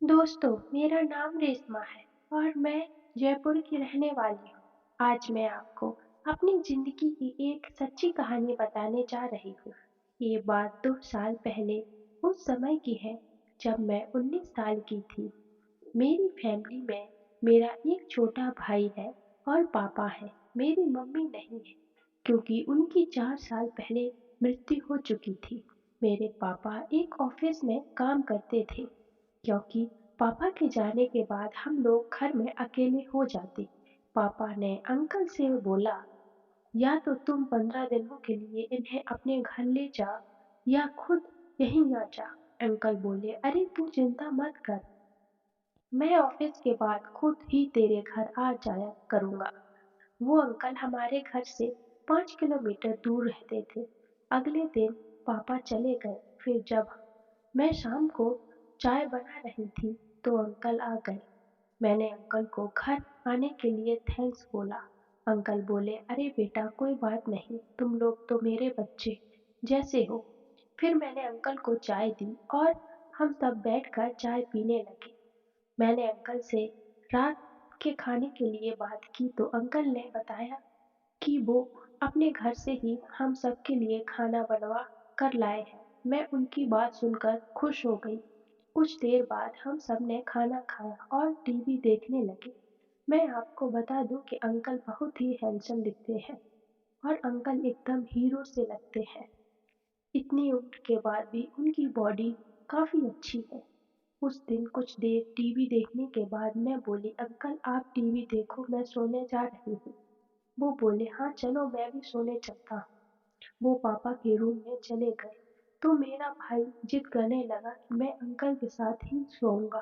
दोस्तों, मेरा नाम रेशमा है और मैं जयपुर की रहने वाली हूँ। आज मैं आपको अपनी जिंदगी की एक सच्ची कहानी बताने जा रही हूँ। ये बात 2 साल पहले उस समय की है जब मैं 19 साल की थी। मेरी फैमिली में मेरा एक छोटा भाई है और पापा है। मेरी मम्मी नहीं है क्योंकि उनकी 4 साल पहले मृत्यु हो चुकी थी। मेरे पापा एक ऑफिस में काम करते थे क्योंकि पापा के जाने के बाद हम लोग घर में अकेले हो जाते। पापा ने अंकल से बोला, या तो तुम 15 दिनों के लिए इन्हें अपने घर ले जाओ या खुद यहीं आ जा। अंकल बोले, अरे तू चिंता मत कर, मैं ऑफिस के बाद खुद ही तेरे घर आ जाया करूंगा। वो अंकल हमारे घर से 5 किलोमीटर दूर रहते थे। अगले दिन पापा चले गए। फिर जब मैं शाम को चाय बना रही थी तो अंकल आ गए। मैंने अंकल को घर आने के लिए थैंक्स बोला। अंकल बोले, अरे बेटा कोई बात नहीं, तुम लोग तो मेरे बच्चे जैसे हो। फिर मैंने अंकल को चाय दी और हम सब बैठकर चाय पीने लगे। मैंने अंकल से रात के खाने के लिए बात की तो अंकल ने बताया कि वो अपने घर से ही हम सबके लिए खाना बनवा कर लाए हैं। मैं उनकी बात सुनकर खुश हो गई। कुछ देर बाद हम सब ने खाना खाया और टीवी देखने लगे। मैं आपको बता दूं कि अंकल बहुत ही हैंडसम दिखते हैं और अंकल एकदम हीरो से लगते हैं। इतनी उम्र के बाद भी उनकी बॉडी काफी अच्छी है। उस दिन कुछ देर टीवी देखने के बाद मैं बोली, अंकल आप टीवी देखो, मैं सोने जा रही हूँ। वो बोले, हाँ चलो मैं भी सोने चलता हूँ। वो पापा के रूम में चले गए तो मेरा भाई जिद करने लगा कि मैं अंकल के साथ ही सोऊंगा।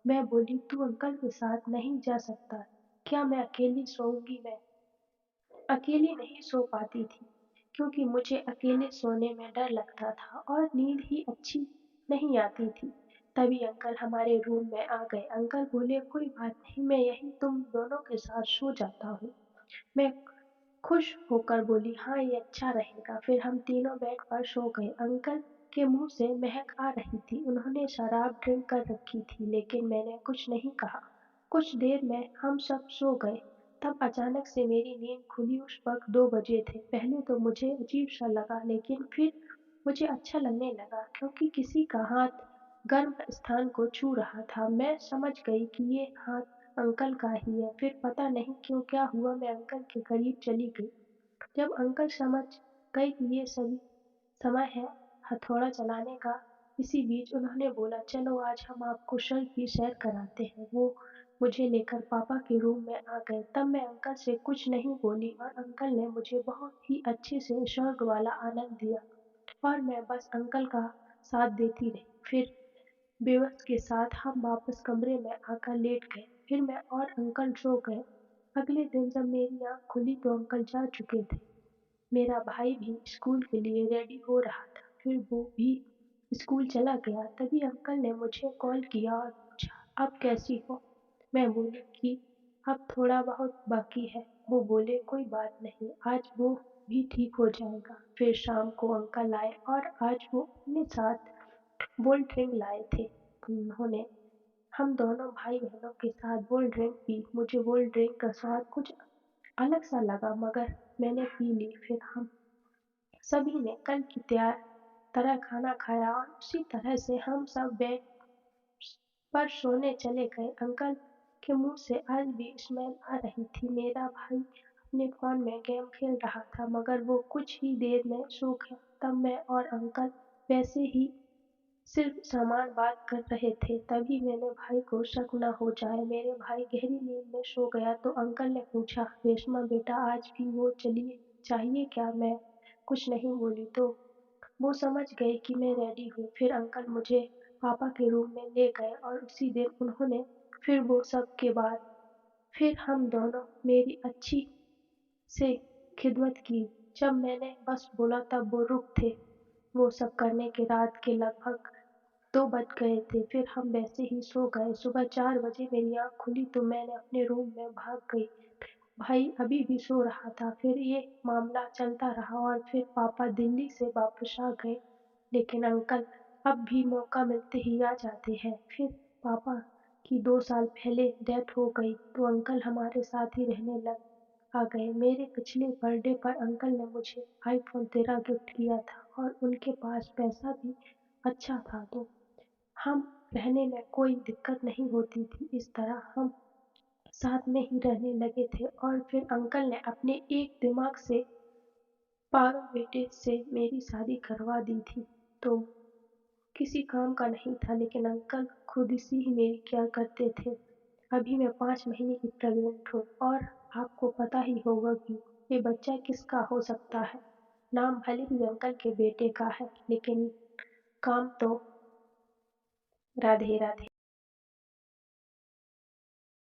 मैं बोली, तू अंकल के साथ नहीं जा सकता, क्या मैं अकेली सोऊंगी। मैं अकेली नहीं सो पाती थी क्योंकि मुझे अकेले सोने में डर लगता था और नींद ही अच्छी नहीं आती थी। तभी अंकल हमारे रूम में आ गए। अंकल बोले, कोई बात नहीं, मैं यहीं तुम दोनों के साथ सो जाता हूँ। मैं खुश होकर बोली, हाँ ये अच्छा रहेगा। फिर हम तीनों बेड पर सो गए। अंकल के मुंह से महक आ रही थी। उन्होंने शराब ड्रिंक कर रखी थी लेकिन मैंने कुछ नहीं कहा। कुछ देर में हम सब सो गए। तब अचानक से मेरी नींद खुली। उस वक्त 2 बजे थे। पहले तो मुझे अजीब सा लगा लेकिन फिर मुझे अच्छा लगने लगा क्योंकि किसी का हाथ गर्म स्थान को छू रहा था। मैं समझ गई कि ये हाथ अंकल का ही है। फिर पता नहीं क्यों क्या हुआ, मैं अंकल के करीब चली गई। जब अंकल समझ गए कि ये सभी समय है हथौड़ा चलाने का, इसी बीच उन्होंने बोला, चलो आज हम आपको शर्ट की सैर कराते हैं। वो मुझे लेकर पापा के रूम में आ गए। तब मैं अंकल से कुछ नहीं बोली और अंकल ने मुझे बहुत ही अच्छे से स्वर्ग वाला आनंद दिया और मैं बस अंकल का साथ देती रही। फिर बेबस के साथ हम वापस कमरे में आकर लेट गए। फिर मैं और अंकल सो गए। अगले दिन जब मेरी आँख खुली तो अंकल जा चुके थे। मेरा भाई भी स्कूल के लिए रेडी हो रहा था। फिर वो भी स्कूल चला गया। तभी अंकल ने मुझे कॉल किया और पूछा, अब कैसी हो। मैं बोली कि अब थोड़ा बहुत बाकी है। वो बोले, कोई बात नहीं, आज वो भी ठीक हो जाएगा। फिर शाम को अंकल आए और आज वो अपने साथ कोल्ड ड्रिंक लाए थे। उन्होंने हम दोनों भाई बहनों के साथ कोल्ड ड्रिंक पी। मुझे कोल्ड ड्रिंक का स्वाद कुछ अलग सा लगा मगर मैंने पी ली। फिर हम सभी ने कल की तरह खाना खाया और उसी तरह से हम सब बेड पर सोने चले गए। अंकल के मुंह से आज भी स्मेल आ रही थी। मेरा भाई अपने फोन में गेम खेल रहा था मगर वो कुछ ही देर में सो गया। तब मैं और अंकल वैसे ही सिर्फ सामान बात कर रहे थे। तभी मेरे भाई को शक न हो जाए, मेरे भाई गहरी नींद में सो गया तो अंकल ने पूछा, रेशमा बेटा आज भी वो चलिए चाहिए क्या। मैं कुछ नहीं बोली तो वो समझ गए कि मैं रेडी हूँ। फिर अंकल मुझे पापा के रूम में ले गए और उसी दिन उन्होंने फिर वो सब के बाद फिर हम दोनों मेरी अच्छी से खिदमत की। जब मैंने बस बोला तब वो रुक थे। वो सब करने के रात के लगभग 2 बज गए थे। फिर हम वैसे ही सो गए। सुबह 4 बजे मेरी आँख खुली तो मैंने अपने रूम में भाग गई। भाई अभी भी सो रहा था। फिर ये मामला चलता रहा और फिर पापा दिल्ली से वापस आ गए लेकिन अंकल अब भी मौका मिलते ही आ जाते हैं। फिर पापा की 2 साल पहले डेथ हो गई तो अंकल हमारे साथ ही रहने लग आ गए। मेरे पिछले बर्थडे पर अंकल ने मुझे आईफ़ोन 13 गिफ्ट किया था और उनके पास पैसा भी अच्छा था तो हम रहने में कोई दिक्कत नहीं होती थी। इस तरह हम साथ में ही रहने लगे थे और फिर अंकल ने अपने एक दिमाग से पागल बेटे से मेरी शादी करवा दी थी। तो किसी काम का नहीं था लेकिन अंकल खुद सी ही मेरी केयर करते थे। अभी मैं 5 महीने की प्रेग्नेंट हूँ और आपको पता ही होगा कि ये बच्चा किसका हो सकता है। नाम भले ही अंकल के बेटे का है लेकिन काम तो राधे राधे।